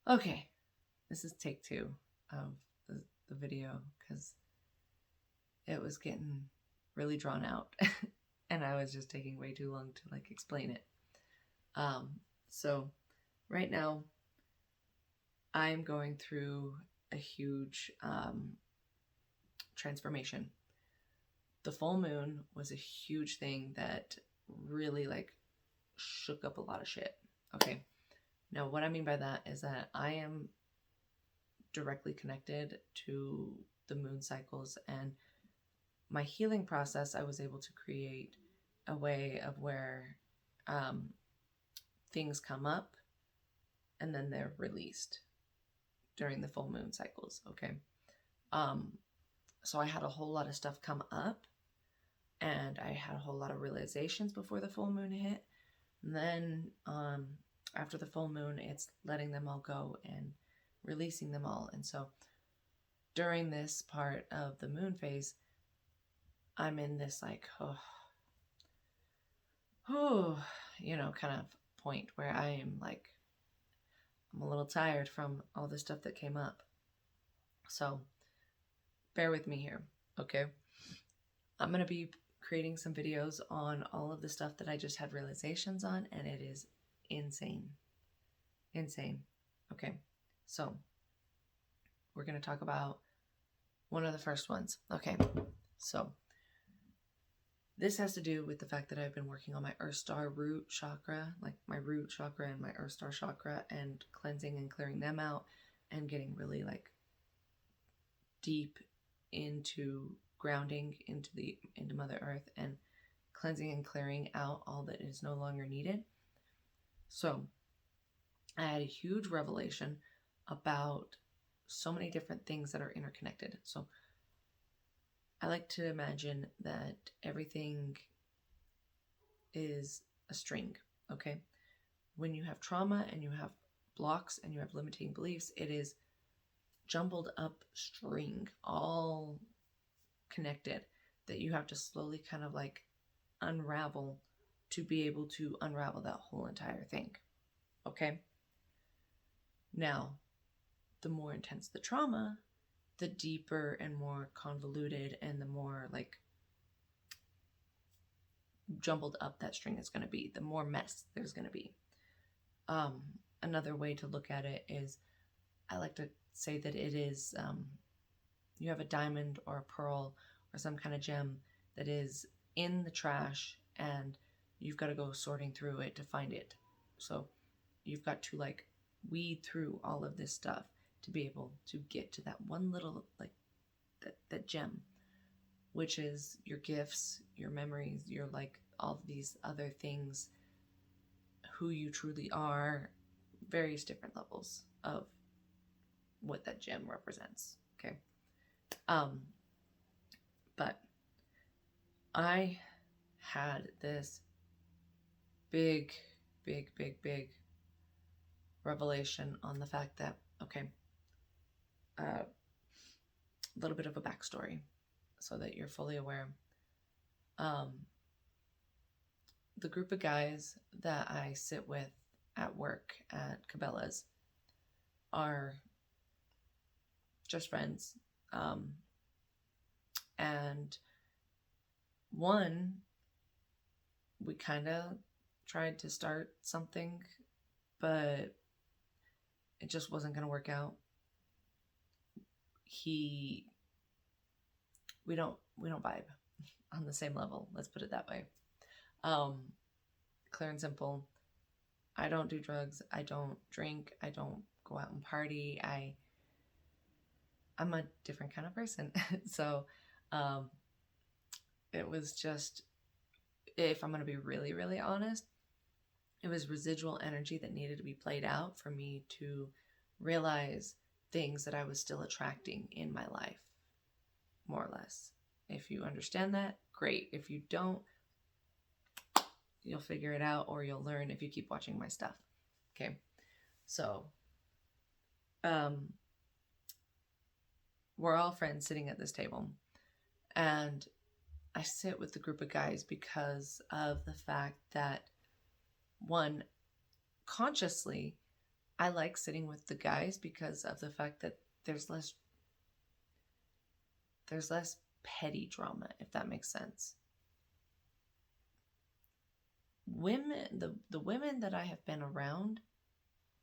Okay, this is take two of the video because it was getting really drawn out and I was just taking way too long to like explain it. So right now I'm going through a huge transformation. The full moon was a huge thing that really like shook up a lot of shit. Okay. Now, what I mean by that is that I am directly connected to the moon cycles, and my healing process, I was able to create a way of where um, things come up and then they're released during the full moon cycles. Okay. Um, so I had a whole lot of stuff come up, and I had a whole lot of realizations before the full moon hit. And then after the full moon, it's letting them all go and releasing them all. And so during this part of the moon phase, I'm in this like, kind of point where I am like, I'm a little tired from all the stuff that came up. So bear with me here, okay? I'm going to be creating some videos on all of the stuff that I just had realizations on, and it is insane. Insane. Okay, so we're going to talk about one of the first ones. Okay, so this has to do with the fact that I've been working on my Earth Star root chakra, like my root chakra and my Earth Star chakra, and cleansing and clearing them out and getting really like deep into grounding into Mother Earth and cleansing and clearing out all that is no longer needed. So I had a huge revelation about so many different things that are interconnected. So I like to imagine that everything is a string, okay? When you have trauma and you have blocks and you have limiting beliefs, it is jumbled up string, all connected, that you have to slowly kind of like unravel to be able to unravel that whole entire thing, okay? Now, the more intense the trauma, the deeper and more convoluted and the more like jumbled up that string is going to be, the more mess there's going to be. Another way to look at it is, I like to say that it is, you have a diamond or a pearl or some kind of gem that is in the trash, and you've got to go sorting through it to find it. So you've got to like weed through all of this stuff to be able to get to that one little like that gem, which is your gifts, your memories, your like all of these other things, who you truly are, various different levels of what that gem represents. Okay. But I had this big revelation on the fact that, okay, a little bit of a backstory so that you're fully aware. The group of guys that I sit with at work at Cabela's are just friends. And one, we kind of tried to start something, but it just wasn't going to work out. We don't vibe on the same level. Let's put it that way. Clear and simple. I don't do drugs. I don't drink. I don't go out and party. I'm a different kind of person. So, it was just, if I'm going to be really, really honest, it was residual energy that needed to be played out for me to realize things that I was still attracting in my life, more or less. If you understand that, great. If you don't, you'll figure it out, or you'll learn if you keep watching my stuff. Okay. So, we're all friends sitting at this table, and I sit with the group of guys because of the fact that, one, consciously, I like sitting with the guys because of the fact that there's less petty drama, if that makes sense. Women, the women that I have been around,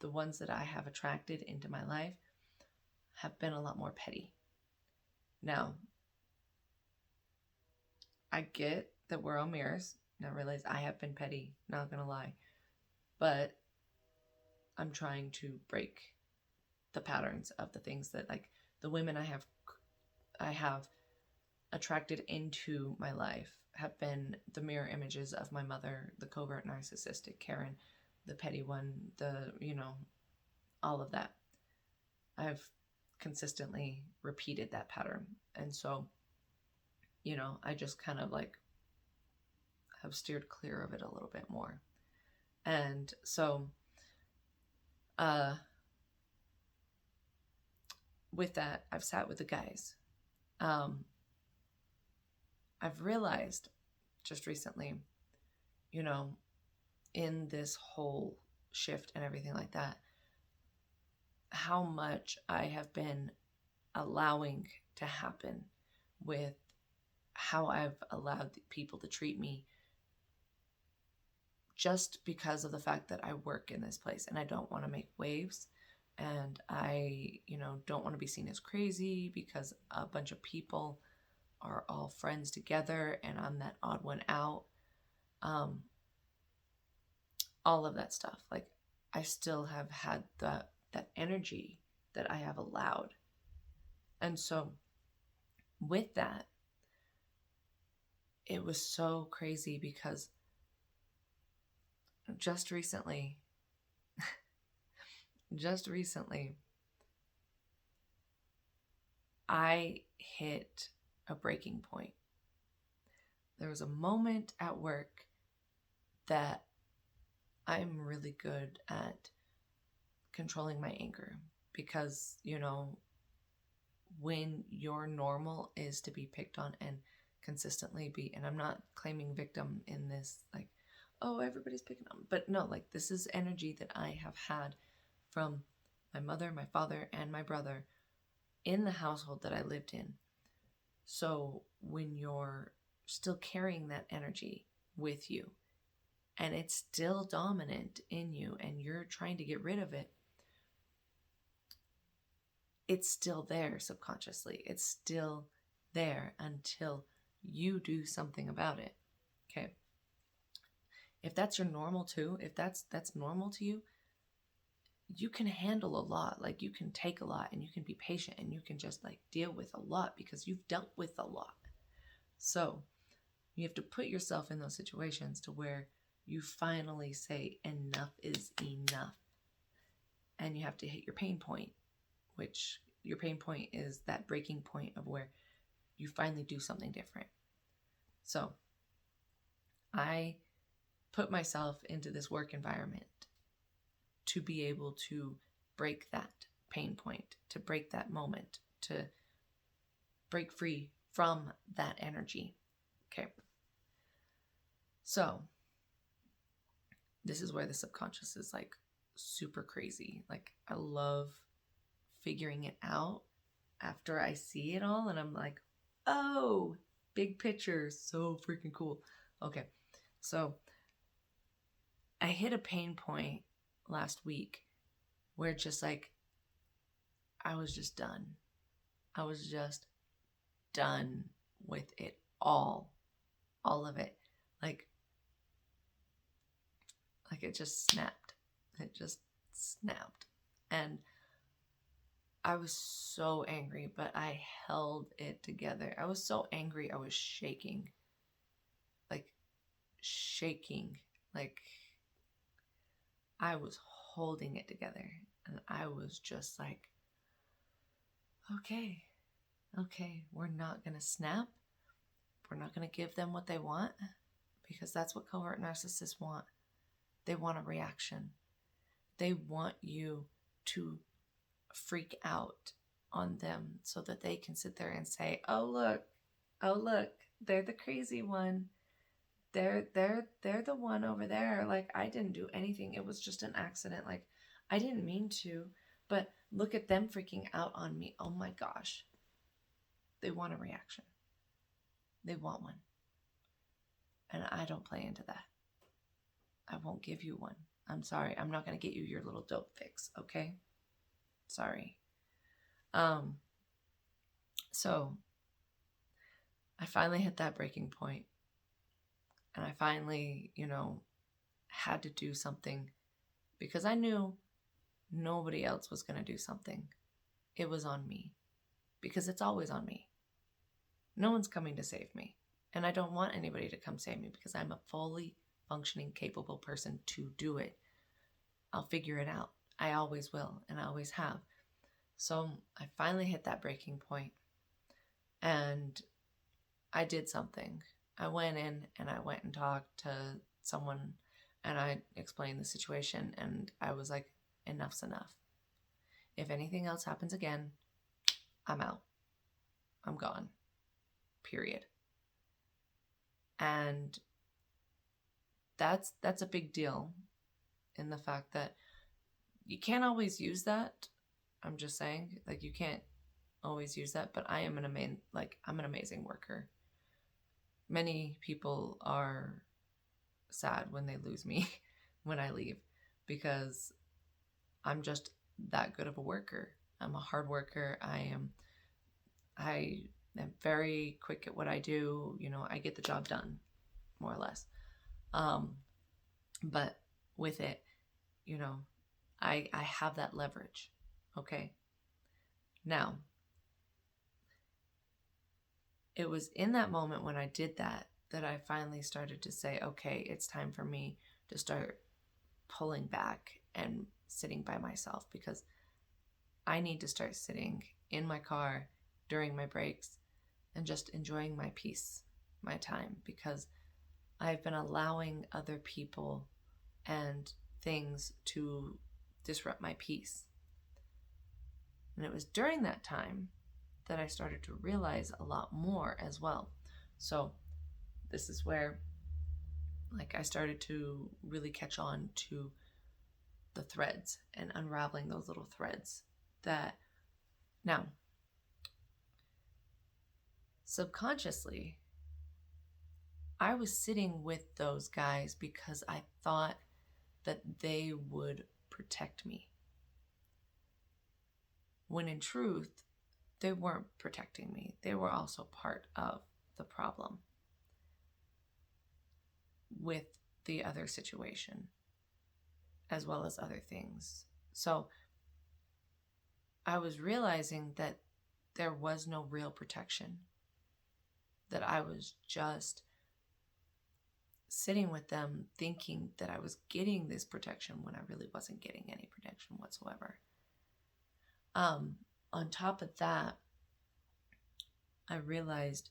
the ones that I have attracted into my life, have been a lot more petty. Now, I get that we're all mirrors. And I realize I have been petty, not gonna lie. But I'm trying to break the patterns of the things that, like, the women I have attracted into my life have been the mirror images of my mother, the covert narcissistic Karen, the petty one, all of that. I've consistently repeated that pattern. And so, I just kind of like have steered clear of it a little bit more. And so, with that, I've sat with the guys. I've realized just recently, in this whole shift and everything like that, how much I have been allowing to happen with how I've allowed people to treat me, just because of the fact that I work in this place and I don't want to make waves, and I, don't want to be seen as crazy because a bunch of people are all friends together and I'm that odd one out. All of that stuff. Like, I still have had that energy that I have allowed. And so with that, it was so crazy because just recently, I hit a breaking point. There was a moment at work that I'm really good at controlling my anger because, when your normal is to be picked on and consistently be, and I'm not claiming victim in this, like, oh, everybody's picking on me, but no, like, this is energy that I have had from my mother, my father, and my brother in the household that I lived in. So when you're still carrying that energy with you and it's still dominant in you and you're trying to get rid of it, it's still there subconsciously. It's still there until you do something about it. Okay. If that's your normal too, if that's normal to you, you can handle a lot. Like, you can take a lot and you can be patient and you can just like deal with a lot because you've dealt with a lot. So you have to put yourself in those situations to where you finally say enough is enough. And you have to hit your pain point, which your pain point is that breaking point of where you finally do something different. So I put myself into this work environment to be able to break that pain point, to break that moment, to break free from that energy. Okay. So this is where the subconscious is like super crazy. Like, I love figuring it out after I see it all and I'm like, oh, big picture, so freaking cool. Okay. So I hit a pain point last week where just like, I was just done. I was just done with it all of it. Like it just snapped. It just snapped. And I was so angry, but I held it together. I was so angry, I was shaking. Like, I was holding it together. And I was just like, okay, we're not going to snap. We're not going to give them what they want, because that's what covert narcissists want. They want a reaction. They want you to freak out on them so that they can sit there and say, oh look, they're the crazy one. They're the one over there. Like, I didn't do anything. It was just an accident. Like, I didn't mean to, but look at them freaking out on me. Oh my gosh. They want a reaction. They want one. And I don't play into that. I won't give you one. I'm sorry. I'm not going to get you your little dope fix, okay? Sorry. So I finally hit that breaking point. And I finally, had to do something because I knew nobody else was going to do something. It was on me because it's always on me. No one's coming to save me. And I don't want anybody to come save me because I'm a fully functioning, capable person to do it. I'll figure it out. I always will, and I always have. So I finally hit that breaking point, and I did something. I went in and I went and talked to someone, and I explained the situation, and I was like, enough's enough. If anything else happens again, I'm out. I'm gone. Period. And that's a big deal in the fact that you can't always use that. I'm just saying, like, you can't always use that, but I'm an amazing worker. Many people are sad when they lose me when I leave because I'm just that good of a worker. I'm a hard worker. I am very quick at what I do. I get the job done, more or less. But with it, I have that leverage. Okay. Now, it was in that moment when I did that I finally started to say, okay, it's time for me to start pulling back and sitting by myself because I need to start sitting in my car during my breaks and just enjoying my peace, my time, because I've been allowing other people and things to disrupt my peace. And it was during that time that I started to realize a lot more as well. So this is where I started to really catch on to the threads and unraveling those little threads that now subconsciously I was sitting with those guys because I thought that they would protect me. When in truth, they weren't protecting me. They were also part of the problem with the other situation, as well as other things. So I was realizing that there was no real protection, that I was just sitting with them thinking that I was getting this protection when I really wasn't getting any protection whatsoever. On top of that, I realized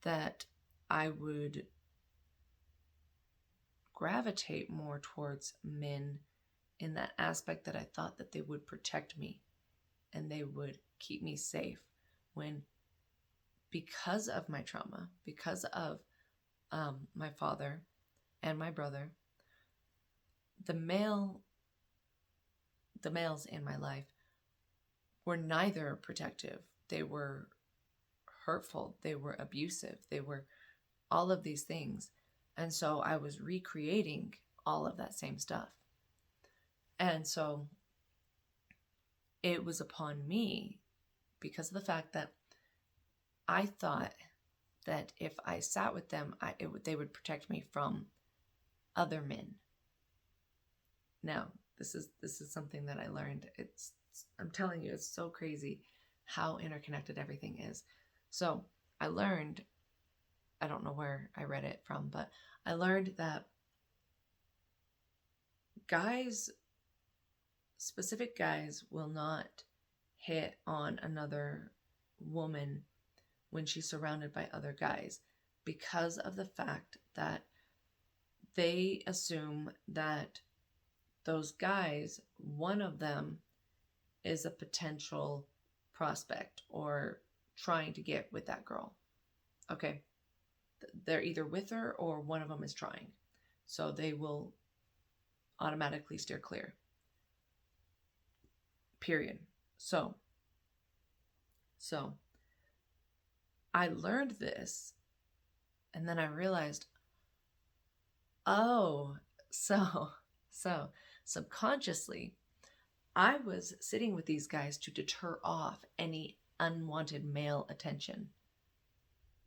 that I would gravitate more towards men in that aspect that I thought that they would protect me and they would keep me safe when, because of my trauma, because of my father and my brother, the males in my life were neither protective. They were hurtful. They were abusive. They were all of these things. And so I was recreating all of that same stuff. And so it was upon me because of the fact that I thought that if I sat with them, they would protect me from other men. Now, this is something that I learned. I'm telling you, it's so crazy how interconnected everything is. So I learned, I don't know where I read it from, but I learned that specific guys will not hit on another woman when she's surrounded by other guys because of the fact that they assume that those guys, one of them is a potential prospect or trying to get with that girl. Okay. They're either with her or one of them is trying. So they will automatically steer clear. period. So I learned this, and then I realized, oh, so subconsciously, I was sitting with these guys to deter off any unwanted male attention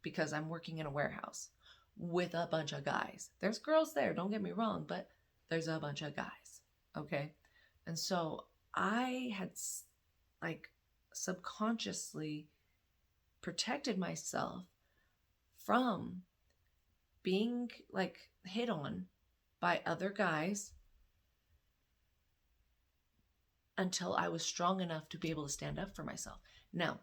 because I'm working in a warehouse with a bunch of guys. There's girls there, don't get me wrong, but there's a bunch of guys, okay? And so I had like subconsciously protected myself from being like hit on by other guys until I was strong enough to be able to stand up for myself. Now,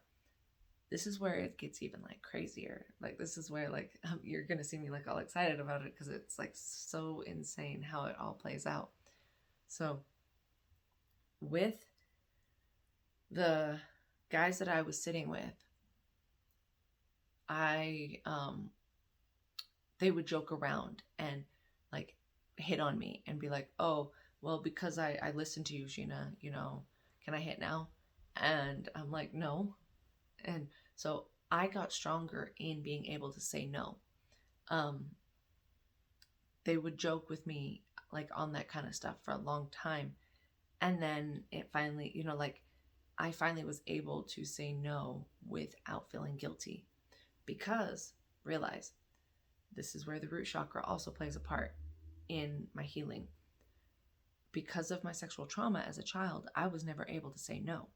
this is where it gets even like crazier. Like this is where like you're gonna see me like all excited about it because it's like so insane how it all plays out. So with the guys that I was sitting with, they would joke around and like hit on me and be like, oh, well, because I listened to you, Sheena, you know, can I hit now? And I'm like, no. And so I got stronger in being able to say no. They would joke with me like on that kind of stuff for a long time. And then it finally, you know, like I finally was able to say no without feeling guilty because realize this is where the root chakra also plays a part in my healing. Because of my sexual trauma as a child, I was never able to say no.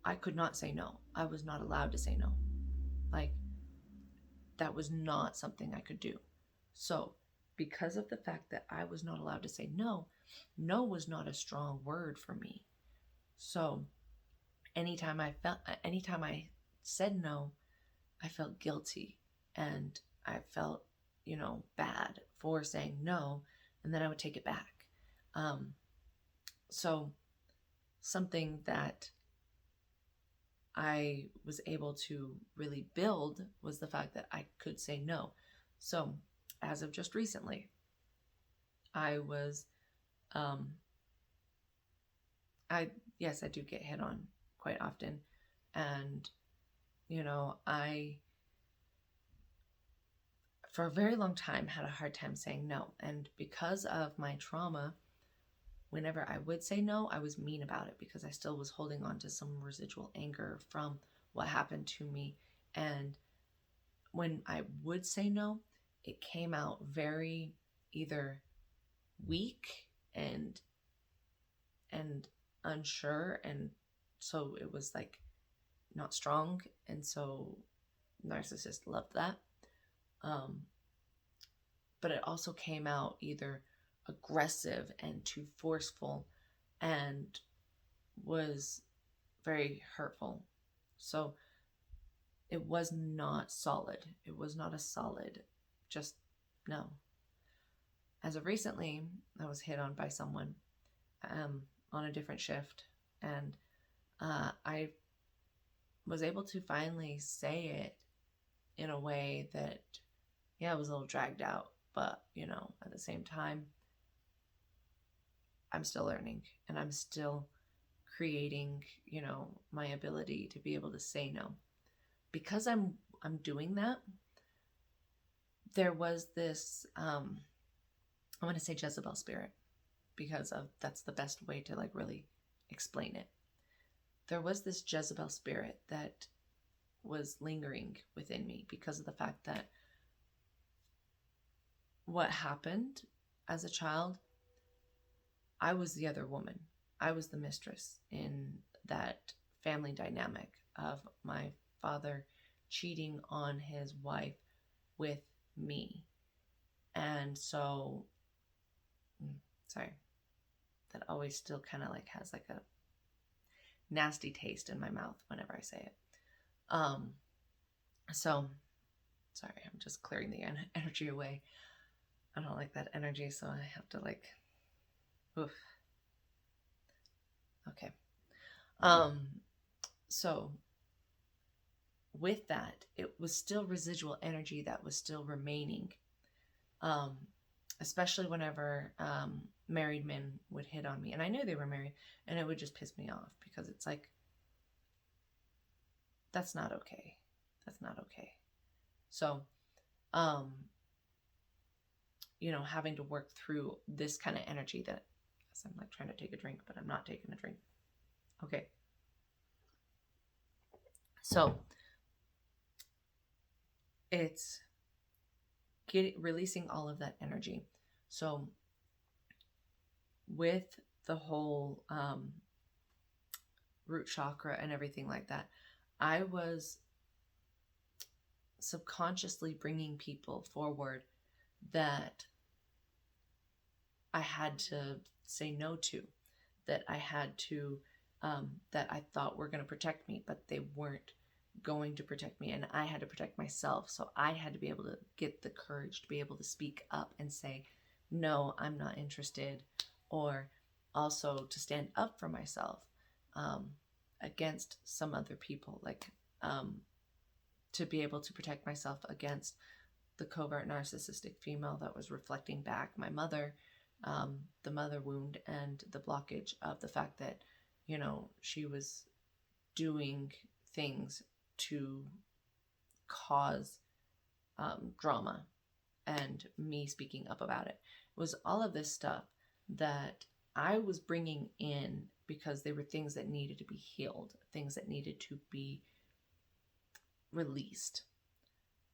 I could not say no. I was not allowed to say no. Like, that was not something I could do. So, because of the fact that I was not allowed to say no, no was not a strong word for me. So, anytime I said no, I felt guilty and I felt, you know, bad for saying no, and then I would take it back. So something that I was able to really build was the fact that I could say no. So as of just recently, I was, yes, I do get hit on quite often. And, you know, I, for a very long time, had a hard time saying no. And because of my trauma, whenever I would say no, I was mean about it because I still was holding on to some residual anger from what happened to me. And when I would say no, it came out very either weak and unsure, and so it was like not strong, and so narcissists loved that. But it also came out either aggressive and too forceful and was very hurtful. So it was not solid. It was not a solid, just no. As of recently, I was hit on by someone on a different shift, and I was able to finally say it in a way that, yeah, it was a little dragged out, but, you know, at the same time, I'm still learning and I'm still creating, you know, my ability to be able to say no. Because I'm doing that, there was this, I'm going to say Jezebel spirit, because that's the best way to like really explain it. There was this Jezebel spirit that was lingering within me because of the fact that what happened as a child, I was the other woman. I was the mistress in that family dynamic of my father cheating on his wife with me. And so, sorry, that always still kind of like has like a nasty taste in my mouth whenever I say it. So, sorry, I'm just clearing the energy away. I don't like that energy, so I have to like, oof. Okay. So with that, it was still residual energy that was still remaining. especially whenever married men would hit on me. And I knew they were married, and it would just piss me off because it's like, that's not okay. That's not okay. So, you know, having to work through this kind of energy that, as I'm like trying to take a drink, but I'm not taking a drink. Okay. So it's releasing all of that energy. So with the whole root chakra and everything like that, I was subconsciously bringing people forward that I had to say no to, that I had to, that I thought were going to protect me, but they weren't going to protect me, and I had to protect myself. So I had to be able to get the courage to be able to speak up and say, no, I'm not interested, or also to stand up for myself against some other people, like to be able to protect myself against the covert narcissistic female that was reflecting back my mother, the mother wound and the blockage of the fact that, you know, she was doing things to cause drama, and me speaking up about it. It was all of this stuff that I was bringing in because they were things that needed to be healed, things that needed to be released.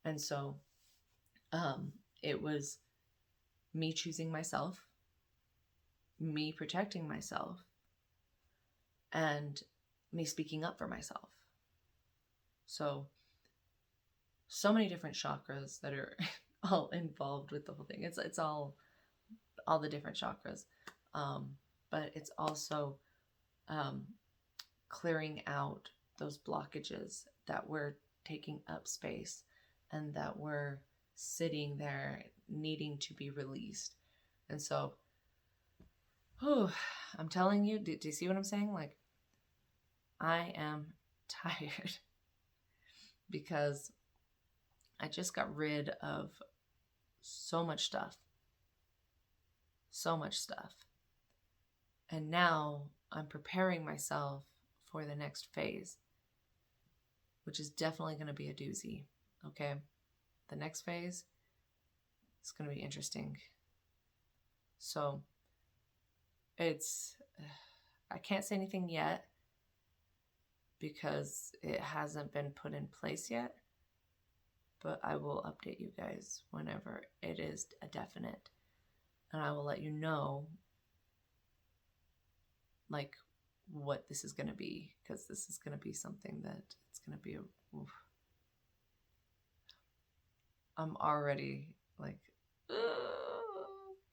And so it was me choosing myself, me protecting myself, and me speaking up for myself. So many different chakras that are all involved with the whole thing. It's all the different chakras, but it's also clearing out those blockages that were taking up space and that were sitting there needing to be released. And so, I'm telling you, do you see what I'm saying? Like, I am tired because I just got rid of so much stuff. And now I'm preparing myself for the next phase, which is definitely going to be a doozy. Okay. The next phase is going to be interesting. So I can't say anything yet because it hasn't been put in place yet, but I will update you guys whenever it is a definite, and I will let you know like what this is going to be, because this is going to be something that it's going to be I'm already like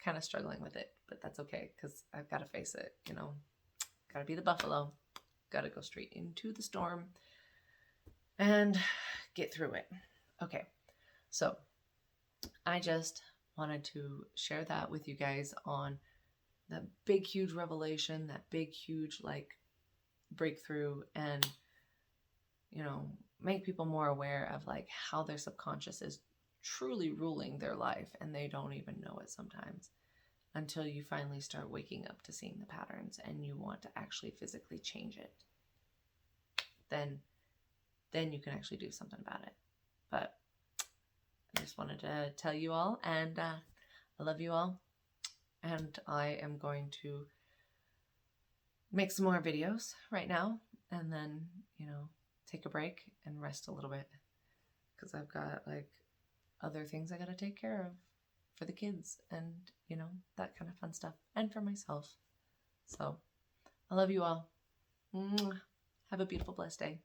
kind of struggling with it, but that's okay because I've got to face it, you know. Got to be the buffalo, got to go straight into the storm and get through it. Okay, so I just wanted to share that with you guys on that big, huge revelation, that big, huge, like, breakthrough, and, you know, make people more aware of, like, how their subconscious is truly ruling their life, and they don't even know it sometimes until you finally start waking up to seeing the patterns and you want to actually physically change it. Then you can actually do something about it. But I just wanted to tell you all, and I love you all. And I am going to make some more videos right now, and then, you know, take a break and rest a little bit, because I've got like other things I got to take care of for the kids and, you know, that kind of fun stuff, and for myself. So I love you all. Have a beautiful, blessed day.